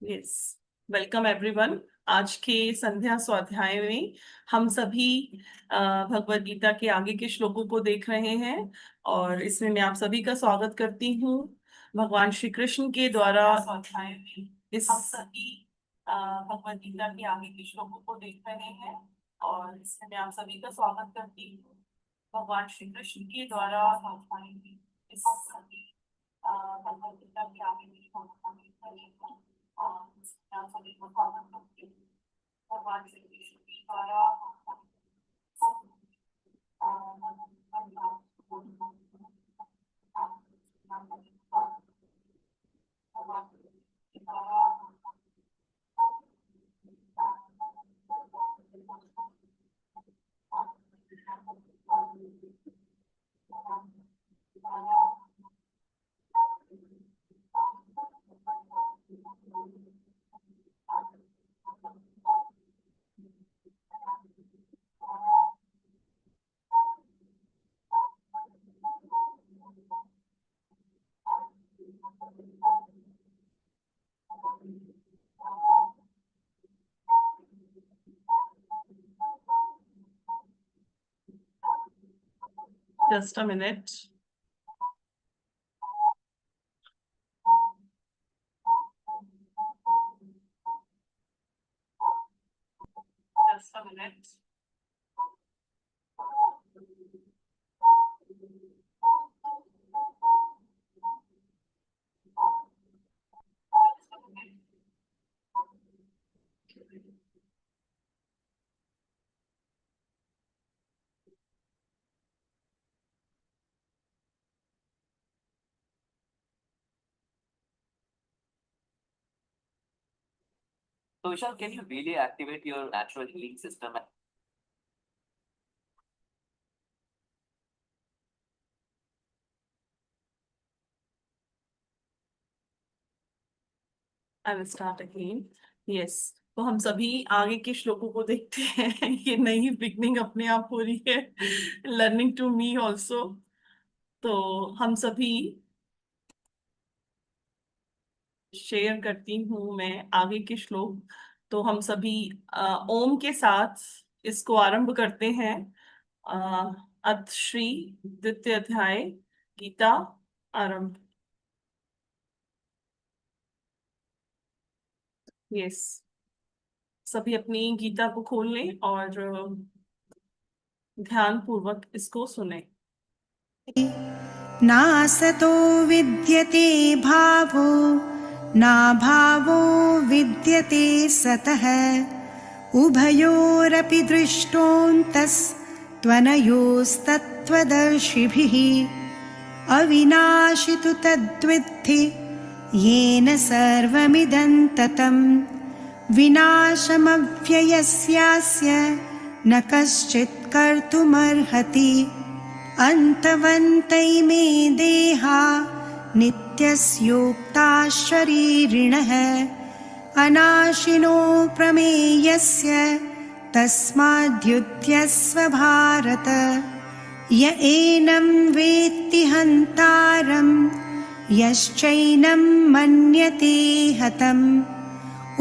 Yes, welcome everyone. आज के संध्या स्वाध्याय में हम सभी भगवत गीता के आगे के श्लोकों को देख रहे हैं और इसमें मैं आप सभी का स्वागत करती हूँ। भगवान श्री कृष्ण के द्वारा स्वाध्याय में इस हम सभी भगवत गीता के आगे के श्लोकों को देख रहे हैं और इसमें मैं आप सभी का स्वागत करती हूँ। भगवान श्री कृष्ण के द्वारा स्वाध्याय में इस सभी भगवत गीता के आगे के श्लोकों को देख रहे हैं और इसमें आप सभी को स्वागत करती हूँ। भगवान श्री कृष्ण के द्वारा Just a minute. Just a minute. So, Vishal, can you really activate your natural healing system? I will start again. Yes. तो हम सभी आगे के श्लोकों को देखते हैं। ये नई बिगनिंग अपने आप हो रही है, लर्निंग टू मी ऑल्सो। तो हम सभी शेयर करती हूँ मैं आगे के श्लोक। तो हम सभी ओम के साथ इसको आरंभ करते हैं। अथ श्री द्वितीय अध्याय गीता आरंभ। यस, सभी अपनी गीता को खोल लें और ध्यान पूर्वक इसको सुने। नासतो विद्यते भावो नाभावो विद्यते सतः उभयोरपि दृष्टोऽन्तस्त्वनयोस्तत्त्वदर्शिभिः अविनाशि तु तद्विद्धि येन सर्वमिदं ततं विनाशमव्ययस्यास्य न कश्चित् कर्तुमर्हति अन्तवन्तैमे देहा नित्यस्योक्ता शरीरिणः अनाशिनो प्रमेयस्य तस्माद्युध्यस्व भारत य एनं वेत्ति हन्तारं यश्चैनं मन्यते हतम्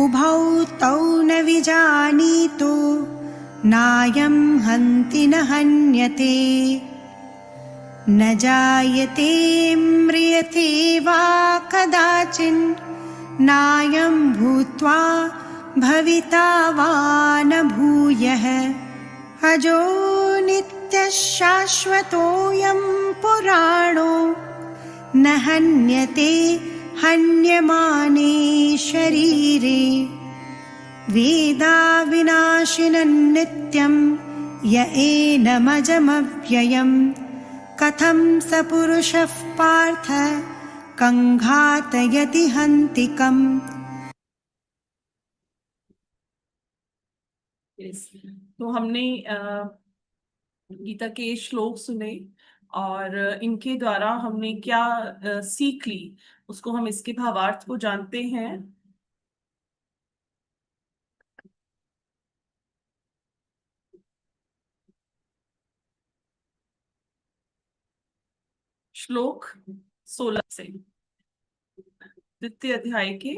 उभौ तौ न विजानीतो नायं हन्ति न हन्यते न जायते म्रियते वा कदाचिन् नायं भूत्वा भविता वा न भूयः अजो नित्यः शाश्वतोऽयं पुराणो न हन्यते हन्यमाने शरीरे वेदाविनाशिनं नित्यं य एनमजमव्ययम् कथं स पुरुषः पार्थ कङ्घातयति हन्तिकम्। तो हमने गीता के श्लोक सुने और इनके द्वारा हमने क्या सीख ली उसको हम इसके भावार्थ को जानते हैं। श्लोक 16 से द्वितीय अध्याय के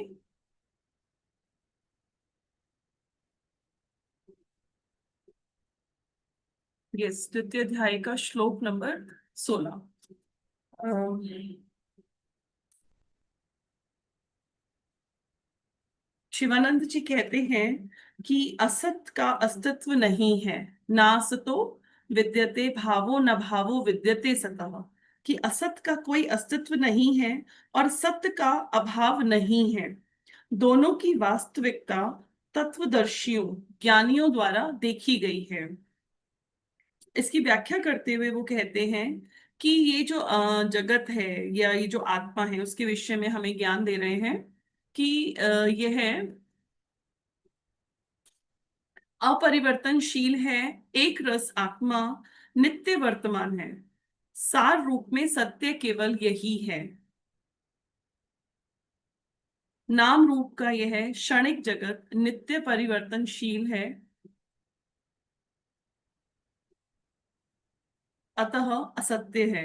यस, द्वितीय अध्याय का श्लोक नंबर 16। शिवानंद जी कहते हैं कि असत का अस्तित्व नहीं है। नासतो विद्यते भावो न भावो विद्यते सतः। कि असत का कोई अस्तित्व नहीं है और सत्य का अभाव नहीं है। दोनों की वास्तविकता तत्वदर्शियों ज्ञानियों द्वारा देखी गई है। इसकी व्याख्या करते हुए वो कहते हैं कि ये जो जगत है या ये जो आत्मा है उसके विषय में हमें ज्ञान दे रहे हैं कि यह अपरिवर्तनशील है। एक रस आत्मा नित्य वर्तमान है। सार रूप में सत्य केवल यही है। नाम रूप का यह क्षणिक जगत नित्य परिवर्तनशील है, अतः असत्य है।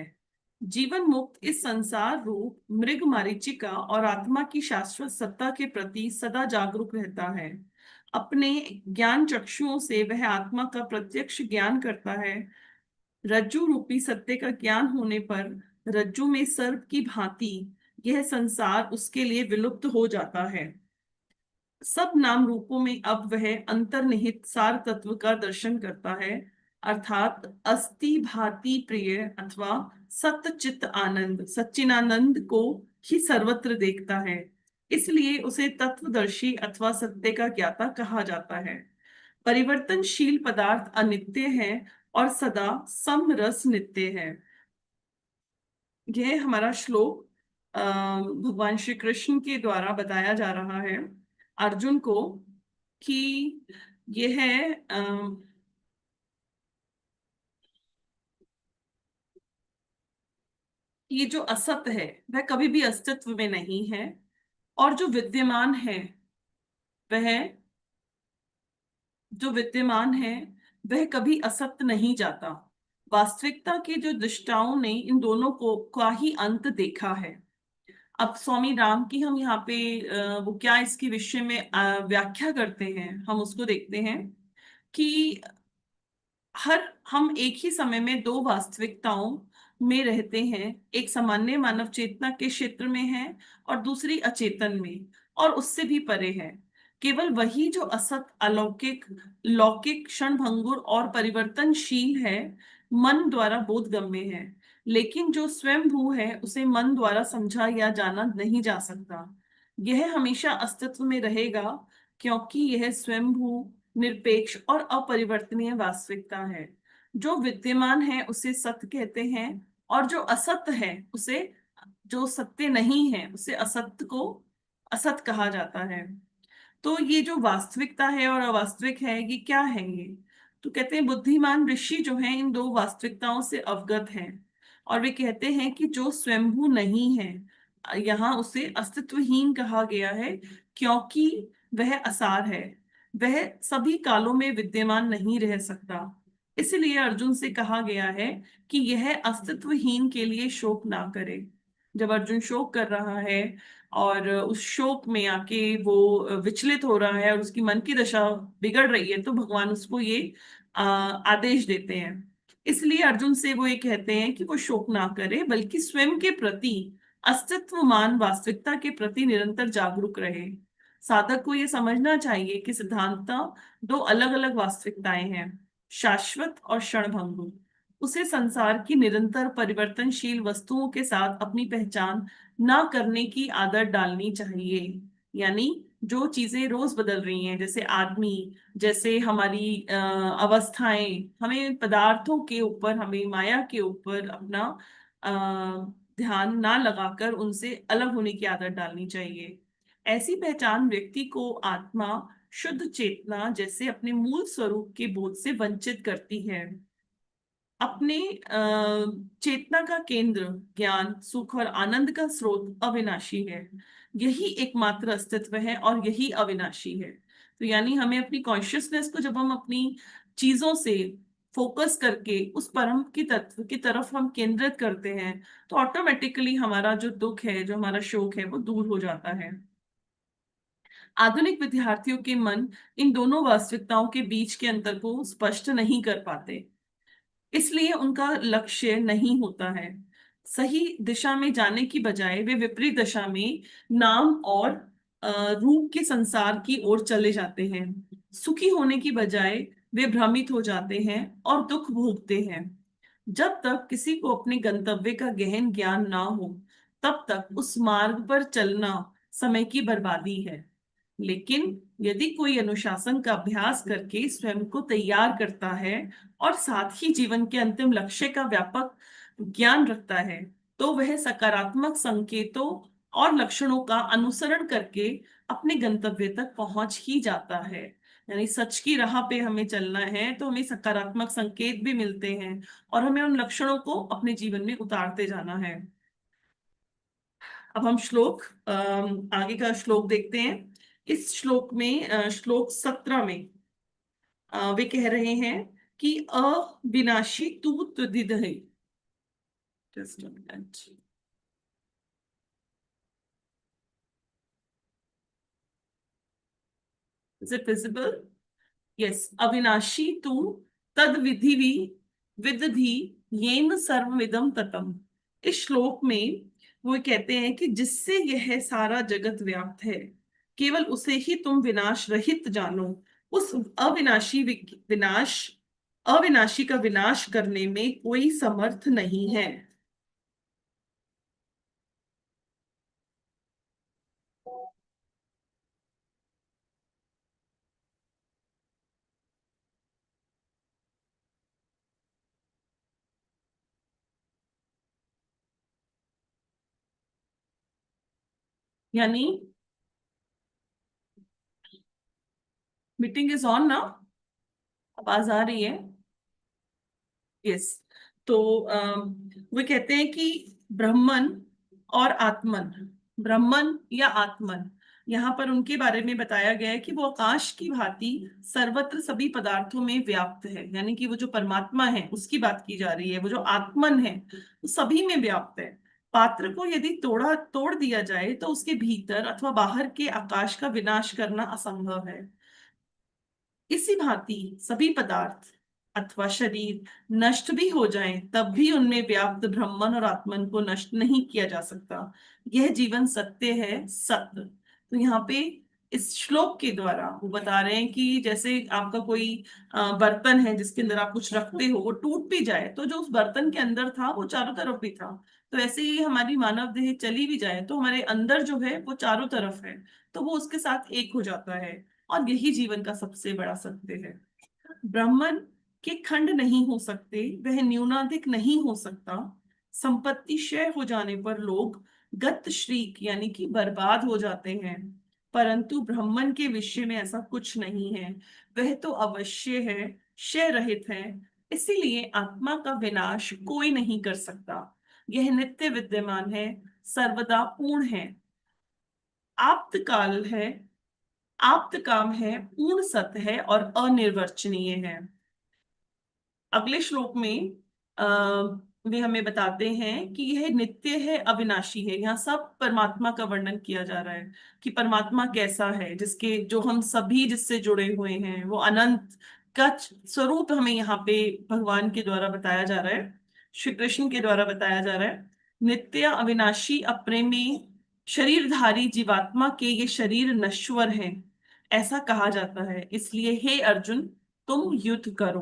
जीवन मुक्त इस संसार रूप मृग मारीचिका और आत्मा की शाश्वत सत्ता के प्रति सदा जागरूक रहता है। अपने ज्ञान चक्षुओं से वह आत्मा का प्रत्यक्ष ज्ञान करता है। रज्जु रूपी सत्य का ज्ञान होने पर रज्जु में सर्प की भांति यह संसार उसके लिए विलुप्त हो जाता है। सब नाम रूपों में अब वह अंतर्निहित सार तत्व का दर्शन करता है, अर्थात अस्ति भाति प्रिय अथवा सत चित आनंद सच्चिनानंद को ही सर्वत्र देखता है। इसलिए उसे तत्वदर्शी अथवा सत्य का ज्ञाता कहा जाता है। परिवर्तनशील पदार्थ अनित्य है और सदा समरस नित्य है। यह हमारा श्लोक भगवान श्री कृष्ण के द्वारा बताया जा रहा है अर्जुन को कि यह ये जो असत है वह कभी भी अस्तित्व में नहीं है और वह जो विद्यमान है वह कभी असत नहीं जाता। वास्तविकता के जो दृष्टाओं ने इन दोनों को का ही अंत देखा है। अब स्वामी राम की हम यहाँ पे वो क्या इसके विषय में व्याख्या करते हैं हम उसको देखते हैं कि हर हम एक ही समय में दो वास्तविकताओं में रहते हैं। एक सामान्य मानव चेतना के क्षेत्र में है और दूसरी अचेतन में और उससे भी परे है। केवल वही जो असत अलौकिक लौकिक क्षणभंगुर और परिवर्तनशील है मन द्वारा बोधगम्य है, लेकिन जो स्वयंभू है उसे मन द्वारा समझा या जाना नहीं जा सकता। यह हमेशा अस्तित्व में रहेगा क्योंकि यह स्वयंभू निरपेक्ष और अपरिवर्तनीय वास्तविकता है। जो विद्यमान है उसे सत्य कहते हैं और जो असत्य है उसे जो सत्य नहीं है उसे असत्य को असत कहा जाता है। तो ये जो वास्तविकता है और अवास्तविक है ये क्या है ये? तो कहते हैं बुद्धिमान ऋषि जो हैं इन दो वास्तविकताओं से अवगत हैं और वे कहते हैं कि जो स्वयंभू नहीं है यहाँ उसे अस्तित्वहीन कहा गया है क्योंकि वह असार है। वह सभी कालों में विद्यमान नहीं रह सकता। इसलिए अर्जुन से कहा गया है कि यह अस्तित्वहीन के लिए शोक ना करे। जब अर्जुन शोक कर रहा है और उस शोक में आके वो विचलित हो रहा है और उसकी मन की दशा बिगड़ रही है तो भगवान उसको ये आदेश देते हैं। इसलिए अर्जुन से वो ये कहते हैं कि वो शोक ना करे बल्कि स्वयं के प्रति अस्तित्वमान वास्तविकता के प्रति निरंतर जागरूक रहे। साधक को ये समझना चाहिए कि सिद्धांतता दो अलग अलग वास्तविकताएं हैं, शाश्वत और क्षणभंगुर। उसे संसार की निरंतर परिवर्तनशील वस्तुओं के साथ अपनी पहचान ना करने की आदत डालनी चाहिए। यानी जो चीजें रोज बदल रही हैं जैसे आदमी, जैसे हमारी अवस्थाएं, हमें पदार्थों के ऊपर हमें माया के ऊपर अपना ध्यान ना लगाकर उनसे अलग होने की आदत डालनी चाहिए। ऐसी पहचान व्यक्ति को आत्मा शुद्ध चेतना जैसे अपने मूल स्वरूप के बोध से वंचित करती है। अपने चेतना का केंद्र ज्ञान सुख और आनंद का स्रोत अविनाशी है। यही एकमात्र अस्तित्व है और यही अविनाशी है। तो यानी हमें अपनी कॉन्शियसनेस को जब हम अपनी चीजों से फोकस करके उस परम की तत्व की तरफ हम केंद्रित करते हैं तो ऑटोमेटिकली हमारा जो दुख है जो हमारा शोक है वो दूर हो जाता है। आधुनिक विद्यार्थियों के मन इन दोनों वास्तविकताओं के बीच के अंतर को स्पष्ट नहीं कर पाते। इसलिए उनका लक्ष्य नहीं होता है। सही दिशा में जाने की बजाय वे विपरीत दिशा में नाम और रूप के संसार की ओर चले जाते हैं। सुखी होने की बजाय वे भ्रमित हो जाते हैं और दुख भोगते हैं। जब तक किसी को अपने गंतव्य का गहन ज्ञान ना हो, तब तक उस मार्ग पर चलना समय की बर्बादी है। लेकिन यदि कोई अनुशासन का अभ्यास करके स्वयं को तैयार करता है और साथ ही जीवन के अंतिम लक्ष्य का व्यापक ज्ञान रखता है, तो वह सकारात्मक संकेतों और लक्षणों का अनुसरण करके अपने गंतव्य तक पहुंच ही जाता है। यानी सच की राह पे हमें चलना है तो हमें सकारात्मक संकेत भी मिलते हैं और हमें उन लक्षणों को अपने जीवन में उतारते जाना है। अब हम आगे का श्लोक देखते हैं। इस श्लोक में श्लोक 17 में वे कह रहे हैं कि अविनाशी तू तुदिद है। Just a minute. Is it visible? Yes. अविनाशी तू तद विधि विदधि येन सर्वमिदं ततम। इस श्लोक में वो कहते हैं कि जिससे यह सारा जगत व्याप्त है, केवल उसे ही तुम विनाश रहित जानो। उस विनाश अविनाशी का विनाश करने में कोई समर्थ नहीं है। यानी मीटिंग इज ऑन ना, आवाज आ रही है? यस। तो वे कहते हैं कि ब्रह्मन और आत्मन, ब्रह्मन या आत्मन, यहाँ पर उनके बारे में बताया गया है कि वो आकाश की भांति सर्वत्र सभी पदार्थों में व्याप्त है। यानी कि वो जो परमात्मा है उसकी बात की जा रही है। वो जो आत्मन है वो सभी में व्याप्त है। पात्र को यदि तोड़ दिया जाए तो उसके भीतर अथवा बाहर के आकाश का विनाश करना असंभव है। इसी भांति सभी पदार्थ अथवा शरीर नष्ट भी हो जाएं, तब भी उनमें व्याप्त ब्रह्मन और आत्मन को नष्ट नहीं किया जा सकता। यह जीवन सत्य है, सत्य। तो यहाँ पे इस श्लोक के द्वारा वो बता रहे हैं कि जैसे आपका कोई बर्तन है जिसके अंदर आप कुछ रखते हो, वो टूट भी जाए तो जो उस बर्तन के अंदर था वो चारों तरफ भी था। तो ऐसे ही हमारी मानव देह चली भी जाए तो हमारे अंदर जो है वो चारों तरफ है, तो वो उसके साथ एक हो जाता है। और यही जीवन का सबसे बड़ा सत्य है। ब्राह्मण के खंड नहीं हो सकते, वह न्यूनाधिक नहीं हो सकता। संपत्ति क्षय हो जाने पर लोग गत श्रीक यानी कि बर्बाद हो जाते हैं, परंतु ब्राह्मण के विषय में ऐसा कुछ नहीं है। वह तो अवश्य है, क्षय रहित है। इसीलिए आत्मा का विनाश कोई नहीं कर सकता। यह नित्य विद्यमान है, सर्वदा पूर्ण है, आप्त काल है, आप्त काम है, पूर्ण सत्य है और अनिर्वचनीय है। अगले श्लोक में आ, वे हमें बताते हैं कि यह नित्य है, अविनाशी है। यहाँ सब परमात्मा का वर्णन किया जा रहा है कि परमात्मा कैसा है, जिसके जो हम सभी जिससे जुड़े हुए हैं, वो अनंत का स्वरूप हमें यहाँ पे भगवान के द्वारा बताया जा रहा है, श्री कृष्ण के द्वारा बताया जा रहा है। नित्य अविनाशी अप्रेमी शरीरधारी जीवात्मा के ये शरीर नश्वर है, ऐसा कहा जाता है। इसलिए हे अर्जुन, तुम युद्ध करो।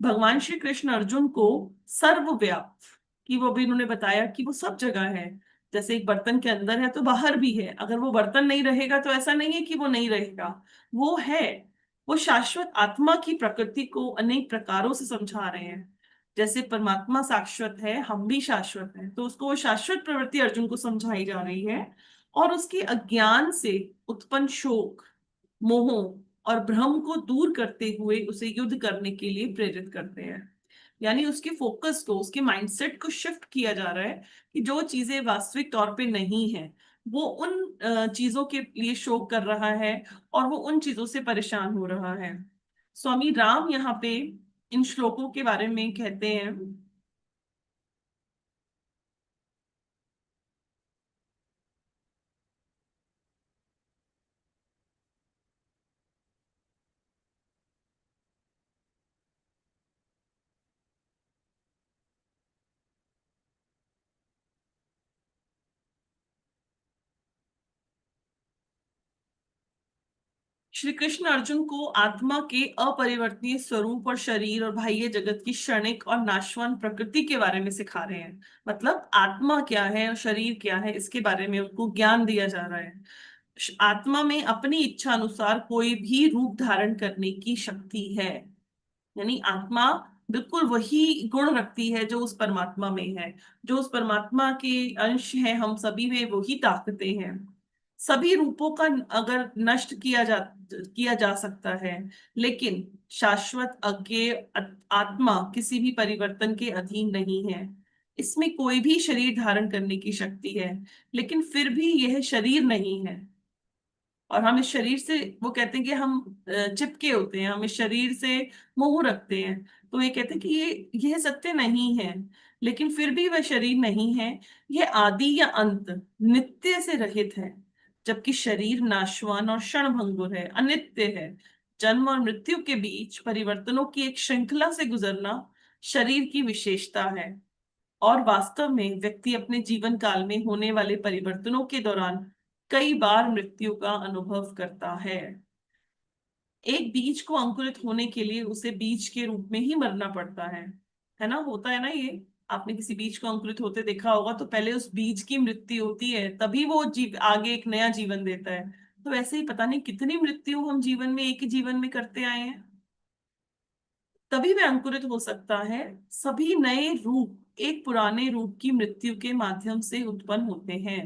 भगवान श्री कृष्ण अर्जुन को सर्वव्याप्त, कि वो भी उन्होंने बताया कि वो सब जगह है। जैसे एक बर्तन के अंदर है तो बाहर भी है, अगर वो बर्तन नहीं रहेगा तो ऐसा नहीं है कि वो नहीं रहेगा, वो है। वो शाश्वत आत्मा की प्रकृति को अनेक प्रकारों से समझा रहे हैं। जैसे परमात्मा शाश्वत है, हम भी शाश्वत हैं, तो उसको वो शाश्वत प्रवृत्ति अर्जुन को समझाई जा रही है। और उसके अज्ञान से उत्पन्न शोक, मोह और भ्रम को दूर करते हुए उसे युद्ध करने के लिए प्रेरित करते हैं। यानी उसके फोकस को, उसके माइंडसेट को शिफ्ट किया जा रहा है कि जो चीजें वास्तविक तौर पे नहीं है, वो उन चीजों के लिए शोक कर रहा है और वो उन चीजों से परेशान हो रहा है। स्वामी राम यहाँ पे इन श्लोकों के बारे में कहते हैं। श्री कृष्ण अर्जुन को आत्मा के अपरिवर्तनीय स्वरूप और शरीर और बाह्य जगत की क्षणिक और नाशवान प्रकृति के बारे में सिखा रहे हैं। मतलब आत्मा क्या है और शरीर क्या है, इसके बारे में उनको ज्ञान दिया जा रहा है। आत्मा में अपनी इच्छा अनुसार कोई भी रूप धारण करने की शक्ति है। यानी आत्मा बिल्कुल वही गुण रखती है जो उस परमात्मा में है। जो उस परमात्मा के अंश है, हम सभी में वही ताकतें हैं। सभी रूपों का अगर नष्ट किया जा सकता है, लेकिन शाश्वत अज्ञेय आत्मा किसी भी परिवर्तन के अधीन नहीं है। इसमें कोई भी शरीर धारण करने की शक्ति है, लेकिन फिर भी यह शरीर नहीं है। और हम इस शरीर से, वो कहते हैं कि हम चिपके होते हैं, हम इस शरीर से मोह रखते हैं। तो ये कहते हैं कि यह सत्य नहीं है, लेकिन फिर भी वह शरीर नहीं है। यह आदि या अंत, नित्य से रहित है। जबकि शरीर नाशवान और क्षणभंगुर है, अनित्य है। जन्म और मृत्यु के बीच परिवर्तनों की एक श्रृंखला से गुजरना शरीर की विशेषता है। और वास्तव में व्यक्ति अपने जीवन काल में होने वाले परिवर्तनों के दौरान कई बार मृत्यु का अनुभव करता है। एक बीज को अंकुरित होने के लिए उसे बीज के रूप में ही मरना पड़ता है ना, होता है ना ये। आपने किसी बीज को अंकुरित होते देखा होगा, तो पहले उस बीज की मृत्यु होती है, तभी वो जीव आगे एक नया जीवन देता है। तो वैसे ही पता नहीं कितनी मृत्यु हम जीवन में, एक ही जीवन में करते आए हैं, तभी वह अंकुरित हो सकता है। सभी नए रूप एक पुराने रूप की मृत्यु के माध्यम से उत्पन्न होते हैं।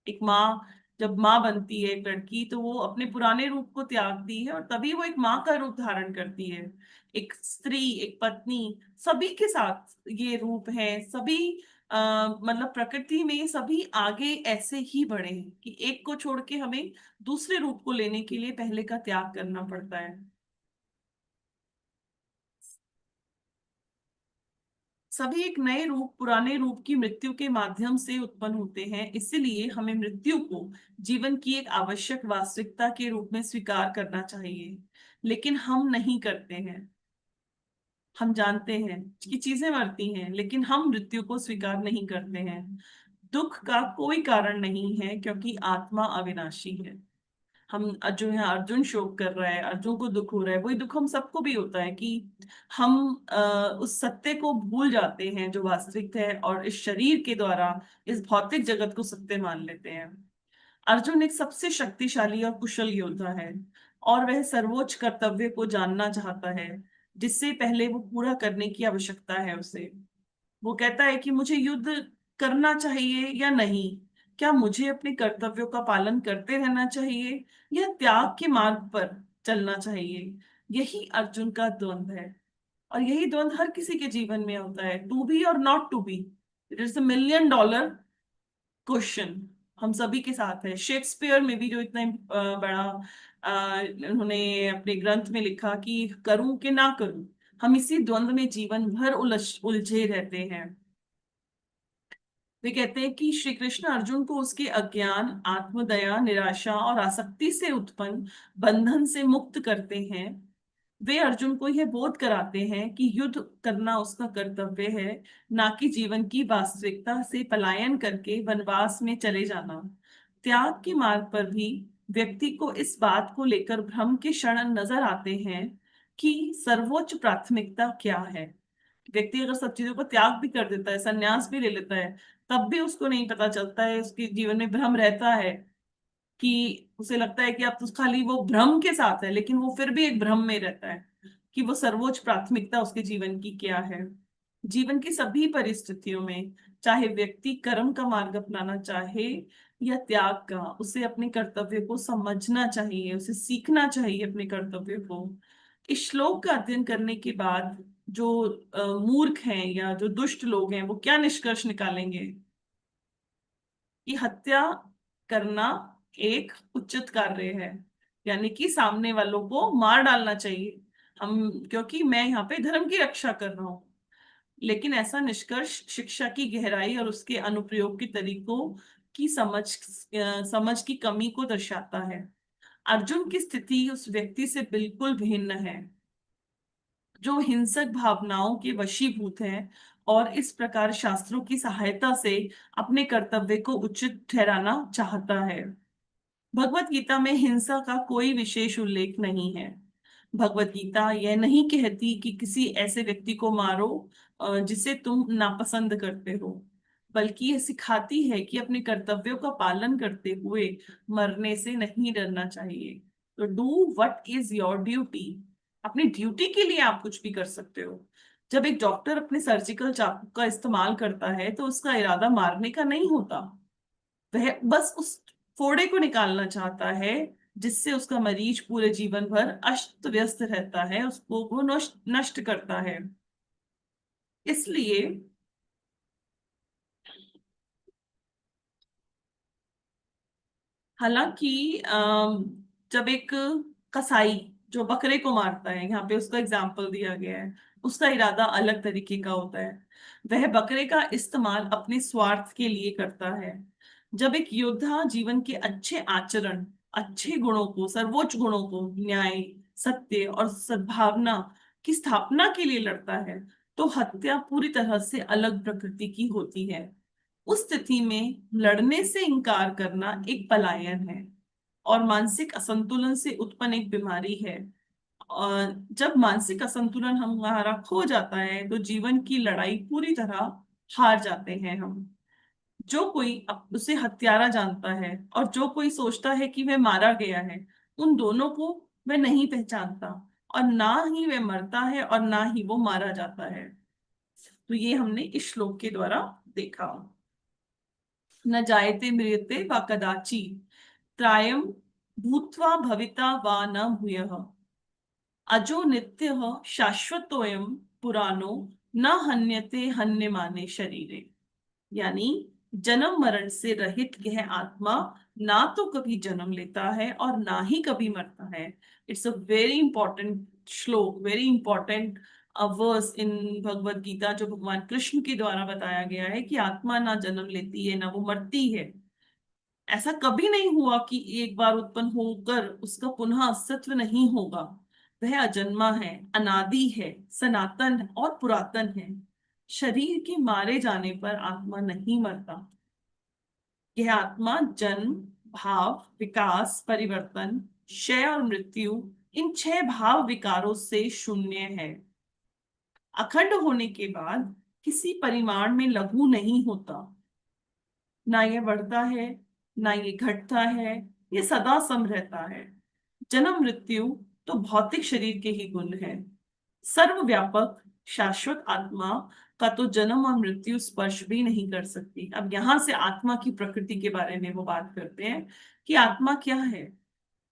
एक माँ, जब माँ बनती है एक लड़की, तो वो अपने पुराने रूप को त्यागती है और तभी वो एक माँ का रूप धारण करती है। एक स्त्री, एक पत्नी, सभी के साथ ये रूप है। सभी मतलब प्रकृति में सभी आगे ऐसे ही बढ़े हैं कि एक को छोड़ के हमें दूसरे रूप को लेने के लिए पहले का त्याग करना पड़ता है। सभी एक नए रूप पुराने रूप की मृत्यु के माध्यम से उत्पन्न होते हैं। इसलिए हमें मृत्यु को जीवन की एक आवश्यक वास्तविकता के रूप में स्वीकार करना चाहिए, लेकिन हम नहीं करते हैं। हम जानते हैं कि चीजें मरती हैं, लेकिन हम मृत्यु को स्वीकार नहीं करते हैं। दुख का कोई कारण नहीं है, क्योंकि आत्मा अविनाशी है। हम जो है, अर्जुन शोक कर रहा है, अर्जुन को दुख हो रहा है, वही दुख हम सबको भी होता है कि हम उस सत्य को भूल जाते हैं जो वास्तविक है, और इस शरीर के द्वारा इस भौतिक जगत को सत्य मान लेते हैं। अर्जुन एक सबसे शक्तिशाली और कुशल योद्धा है, और वह सर्वोच्च कर्तव्य को जानना चाहता है, जिससे पहले वो पूरा करने की आवश्यकता है उसे। वो कहता है कि मुझे युद्ध करना चाहिए या नहीं, क्या मुझे अपने कर्तव्यों का पालन करते रहना चाहिए या त्याग के मार्ग पर चलना चाहिए। यही अर्जुन का द्वंद्व है। और यही द्वंद्व हर किसी के जीवन में होता है, टू बी और not to be. It is $1 million question, हम सभी के साथ है। शेक्सपियर में भी, जो इतना बड़ा उन्होंने अपने ग्रंथ में लिखा कि करूं कि ना करूं, हम इसी द्वंद्व में जीवन भर उलझे रहते हैं। वे कहते हैं कि श्री कृष्ण अर्जुन को उसके अज्ञान, आत्मदया, निराशा और आसक्ति से उत्पन्न बंधन से मुक्त करते हैं। वे अर्जुन को यह बोध कराते हैं कि युद्ध करना उसका कर्तव्य है, ना कि जीवन की वास्तविकता से पलायन करके वनवास में चले जाना। त्याग के मार्ग पर भी व्यक्ति को इस बात को लेकर भ्रम के क्षण नजर आते हैं कि सर्वोच्च प्राथमिकता क्या है। व्यक्ति अगर सब चीजों को त्याग भी कर देता है, संन्यास भी ले लेता है, तब भी उसको नहीं पता चलता है, उसके जीवन में भ्रम रहता है कि उसे लगता है कि अब तो खाली वो भ्रम के साथ है, लेकिन वो फिर भी एक भ्रम में रहता है कि वो सर्वोच्च प्राथमिकता उसके जीवन की क्या है। जीवन की सभी परिस्थितियों में, चाहे व्यक्ति कर्म का मार्ग अपनाना चाहे या त्याग का, उसे अपने कर्तव्य को समझना चाहिए, उसे सीखना चाहिए अपने कर्तव्य को। इस श्लोक का अध्ययन करने के बाद जो मूर्ख हैं या जो दुष्ट लोग हैं, वो क्या निष्कर्ष निकालेंगे कि हत्या करना एक उचित कार्य है, यानी कि सामने वालों को मार डालना चाहिए, हम, क्योंकि मैं यहाँ पे धर्म की रक्षा कर रहा हूँ। लेकिन ऐसा निष्कर्ष शिक्षा की गहराई और उसके अनुप्रयोग के तरीकों की समझ की कमी को दर्शाता है। अर्जुन की स्थिति उस व्यक्ति से बिल्कुल भिन्न है जो हिंसक भावनाओं के वशीभूत है और इस प्रकार शास्त्रों की सहायता से अपने कर्तव्य को उचित ठहराना चाहता है। भगवत गीता में हिंसा का कोई विशेष उल्लेख नहीं है। भगवत गीता यह नहीं कहती कि किसी ऐसे व्यक्ति को मारो जिसे तुम नापसंद करते हो, बल्कि यह सिखाती है कि अपने कर्तव्यों का पालन करते हुए मरने से नहीं डरना चाहिए। तो do what is your duty. अपनी ड्यूटी के लिए आप कुछ भी कर सकते हो। जब एक डॉक्टर अपने सर्जिकल चाकू का इस्तेमाल करता है तो उसका इरादा मारने का नहीं होता। वह बस उस फोड़े को निकालना चाहता है जिससे उसका मरीज पूरे जीवन भर अस्त व्यस्त रहता है, उसको वो नष्ट नष्ट करता है। इसलिए हालांकि जब एक कसाई जो बकरे को मारता है, यहाँ पे उसका एग्जाम्पल दिया गया है, उसका इरादा अलग तरीके का होता है। वह बकरे का इस्तेमाल अपने स्वार्थ के लिए करता है। जब एक योद्धा जीवन के अच्छे आचरण, अच्छे गुणों को, सर्वोच्च गुणों को, न्याय, सत्य और सद्भावना की स्थापना के लिए लड़ता है, तो हत्या पूरी तरह से अलग प्रकृति की होती है। उस स्थिति में लड़ने से इनकार करना एक पलायन है और मानसिक असंतुलन से उत्पन्न एक बीमारी है। और जब मानसिक असंतुलन हमारा खो जाता है तो जीवन की लड़ाई पूरी तरह हार जाते हैं हम। जो कोई उसे हत्यारा जानता है और जो कोई सोचता है कि वह मारा गया है, उन दोनों को वह नहीं पहचानता, और ना ही वह मरता है और ना ही वो मारा जाता है। तो ये हमने इस श्लोक के द्वारा देखा। न जायते म्रियते वा कदाचि त्रायं भूत्वा भविता वा न भूयः अजो नित्यः शाश्वतोयम पुराणो न हन्यते हन्यमाने शरीरे। यानी जन्म मरण से रहित यह आत्मा ना तो कभी जन्म लेता है और ना ही कभी मरता है। इट्स अ वेरी इंपॉर्टेंट श्लोक, वेरी इंपॉर्टेंट वर्स इन भगवत गीता, जो भगवान कृष्ण के द्वारा बताया गया है कि आत्मा ना जन्म लेती है ना वो मरती है। ऐसा कभी नहीं हुआ कि एक बार उत्पन्न होकर उसका पुनः अस्तित्व नहीं होगा। वह अजन्मा है, अनादि है, सनातन और पुरातन है। शरीर के मारे जाने पर आत्मा नहीं मरता। यह आत्मा जन्म, भाव, विकास, परिवर्तन, क्षय और मृत्यु, इन छह भाव विकारों से शून्य है। अखंड होने के बाद किसी परिमाण में लघु नहीं होता। ना ये बढ़ता है, ना ये घटता है, ये सदा सम रहता है। जन्म मृत्यु तो भौतिक शरीर के ही गुण है। सर्वव्यापक शाश्वत आत्मा का तो जन्म और मृत्यु स्पर्श भी नहीं कर सकती। अब यहां से आत्मा की प्रकृति के बारे में वो बात करते हैं कि आत्मा क्या है,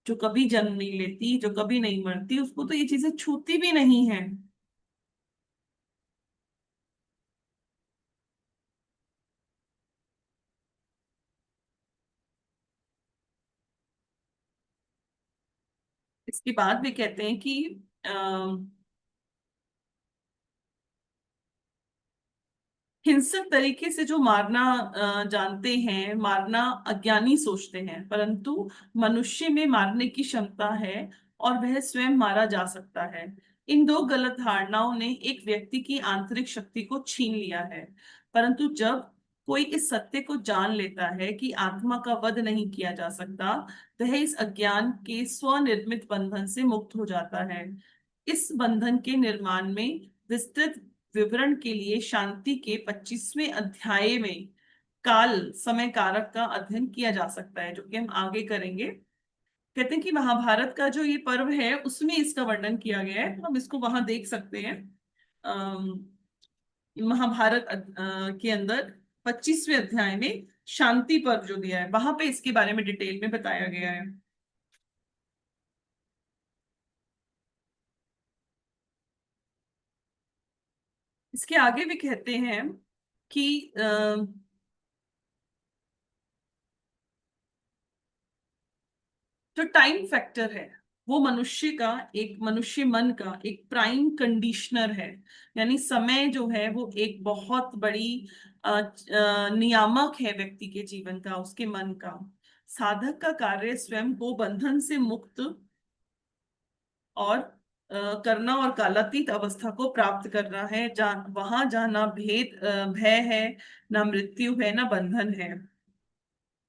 जो कभी जन्म नहीं लेती, जो कभी नहीं मरती, उसको तो ये चीजें छूती भी नहीं है। इसके बाद भी कहते हैं कि हिंसक तरीके से जो मारना जानते हैं, मारना अज्ञानी सोचते हैं, परंतु मनुष्य में मारने की क्षमता है और वह स्वयं मारा जा सकता है। इन दो गलत धारणाओं ने एक व्यक्ति की आंतरिक शक्ति को छीन लिया है। परंतु जब कोई इस सत्य को जान लेता है कि आत्मा का वध नहीं किया जा सकता, वह इस अज्ञान के स्वनिर्मित बंधन से मुक्त हो जाता है। इस बंधन के निर्माण में विस्तृत विवरण के लिए शांति के 25वें अध्याय में काल समय कारक का अध्ययन किया जा सकता है, जो कि हम आगे करेंगे। कहते हैं कि महाभारत का जो ये पर्व है उसमें इसका वर्णन किया गया है, तो हम इसको वहां देख सकते हैं। अम, महाभारत के अंदर 25वें अध्याय में शांति पर्व जो दिया है, वहां पे इसके बारे में डिटेल में बताया गया है। इसके आगे भी कहते हैं कि जो टाइम फैक्टर है वो मनुष्य का, एक मनुष्य मन का एक प्राइम कंडीशनर है। यानी समय जो है वो एक बहुत बड़ी नियामक है व्यक्ति के जीवन का, उसके मन का। साधक का कार्य स्वयं को बंधन से मुक्त और करना और कालातीत अवस्था को प्राप्त करना है, जहाँ वहां जहाँ ना भय है, ना मृत्यु है, ना बंधन है।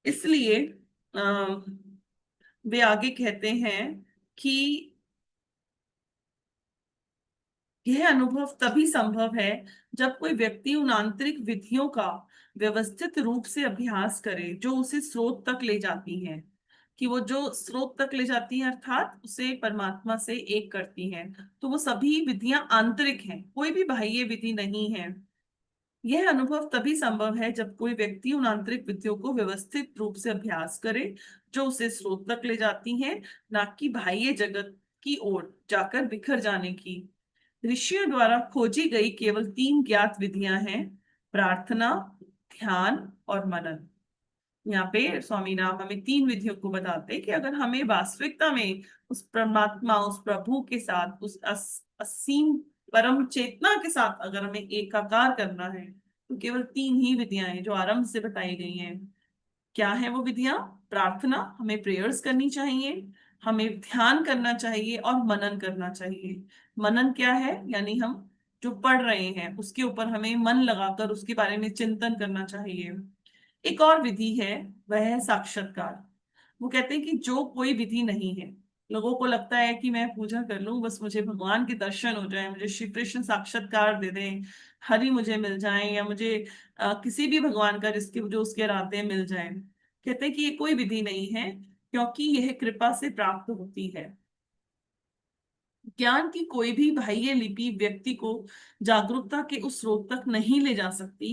इसलिए वे आगे कहते हैं कि यह अनुभव तभी संभव है जब कोई व्यक्ति उन आंतरिक विधियों का व्यवस्थित रूप से अभ्यास करे जो उसे स्रोत तक ले जाती हैं, कि वो जो स्रोत तक ले जाती हैं अर्थात उसे परमात्मा से एक करती हैं। तो वो सभी विधियां आंतरिक हैं, कोई भी बाह्य विधि नहीं है। यह अनुभव तभी संभव है जब कोई व्यक्ति उन आंतरिक विधियों को व्यवस्थित रूप से अभ्यास करे जो उसे स्रोत तक ले जाती हैं, ना कि बाह्य जगत की ओर जाकर बिखर जाने की। ऋषियों द्वारा खोजी गई केवल 3 ज्ञात विधियां हैं: प्रार्थना, ध्यान और मनन। यहाँ पे स्वामी राम हमें 3 विधियों को बताते हैं कि अगर हमें वास्तविकता में उस परमात्मा, उस प्रभु के साथ, उस असीम परम चेतना के साथ अगर हमें एकाकार करना है, तो केवल 3 ही विधियां हैं जो आरंभ से बताई गई हैं। क्या है वो विधियां? प्रार्थना, हमें प्रेयर्स करनी चाहिए, हमें ध्यान करना चाहिए और मनन करना चाहिए। मनन क्या है? यानी हम जो पढ़ रहे हैं उसके ऊपर हमें मन लगाकर उसके बारे में चिंतन करना चाहिए। एक और विधि है, वह है साक्षात्कार। वो कहते हैं कि जो कोई विधि नहीं है, लोगों को लगता है कि मैं पूजा कर लूं, बस मुझे भगवान के दर्शन हो जाए, मुझे श्री कृष्ण साक्षात्कार दे दें, हरि मुझे मिल जाए, या मुझे किसी भी भगवान का जिसके जो उसके इरादे हैं मिल जाए। कहते हैं कि ये कोई विधि नहीं है, क्योंकि यह कृपा से प्राप्त होती है। ज्ञान की कोई भी बाह्य लिपि व्यक्ति को जागरूकता के उस स्रोत तक नहीं ले जा सकती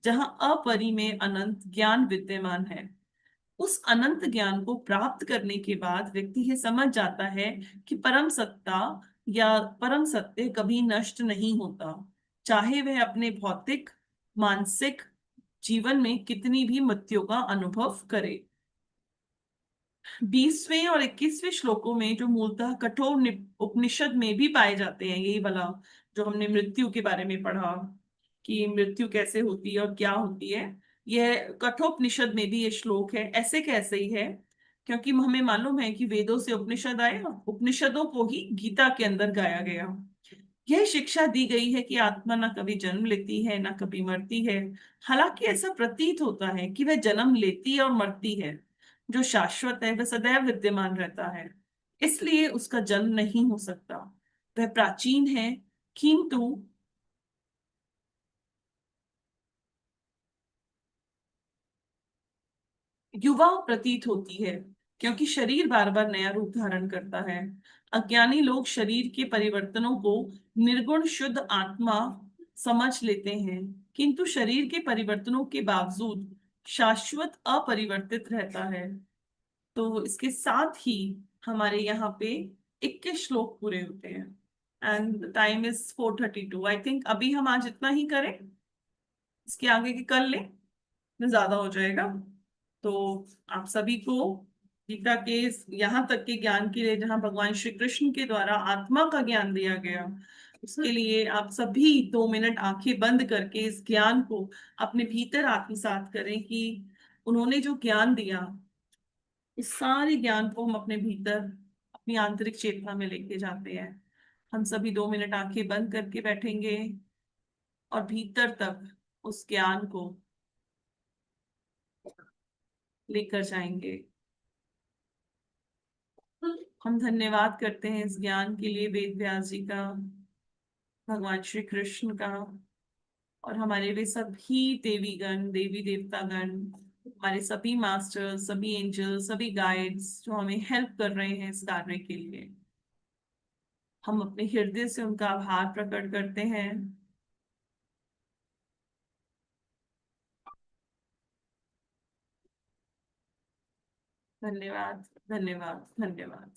जहां अपरिमेय अनंत ज्ञान विद्यमान है। उस अनंत ज्ञान को प्राप्त करने के बाद व्यक्ति ये समझ जाता है कि परम सत्ता या परम सत्य कभी नष्ट नहीं होता, चाहे वह अपने भौतिक, मानसिक जीवन में कितनी भी मृत्यु का अनुभव करे। 20वें और 21वें श्लोकों में जो मूलतः कठोर उपनिषद में भी पाए जाते हैं, यही वाला जो हमने मृत्यु के बारे में पढ़ा कि मृत्यु कैसे होती है और क्या होती है, यह कठोपनिषद में भी ये श्लोक है। ऐसे कैसे ही है? क्योंकि हमें मालूम है कि वेदों से उपनिषद आए और उपनिषदों को ही गीता के अंदर गाया गया। यह शिक्षा दी गई है कि आत्मा ना कभी जन्म लेती है ना कभी मरती है। हालांकि ऐसा प्रतीत होता है कि वह जन्म लेती है और मरती है। जो शाश्वत है वह सदैव विद्यमान रहता है, इसलिए उसका जन्म नहीं हो सकता। वह प्राचीन है, किंतु युवा प्रतीत होती है, क्योंकि शरीर बार बार नया रूप धारण करता है। अज्ञानी लोग शरीर के परिवर्तनों को निर्गुण शुद्ध आत्मा समझ लेते हैं, किंतु शरीर के परिवर्तनों के बावजूद शाश्वत अपरिवर्तित रहता है। तो इसके साथ ही हमारे यहाँ पे 21 श्लोक पूरे होते हैं। And time is 4:32। I think अभी हम आज इतना ही करें, इसके आगे की कर लें तो ज्यादा हो जाएगा। तो आप सभी को गीता के यहाँ तक के ज्ञान के लिए, जहाँ भगवान श्री कृष्ण के द्वारा आत्मा का ज्ञान दिया गया, उसके लिए आप सभी 2 मिनट आंखें बंद करके इस ज्ञान को अपने भीतर आत्मसात करें कि उन्होंने जो ज्ञान दिया, इस सारे ज्ञान को हम अपने भीतर अपनी आंतरिक चेतना में लेके जाते हैं। हम सभी 2 मिनट आंखें बंद करके बैठेंगे और भीतर तक उस ज्ञान को लेकर जाएंगे। हम धन्यवाद करते हैं इस ज्ञान के लिए वेद व्यास जी का, भगवान श्री कृष्ण का, और हमारे वे सभी देवीगण, देवी देवतागण, हमारे सभी मास्टर्स, सभी एंजल्स, सभी गाइड्स जो हमें हेल्प कर रहे हैं इस कार्य के लिए। हम अपने हृदय से उनका आभार प्रकट करते हैं। धन्यवाद, धन्यवाद, धन्यवाद।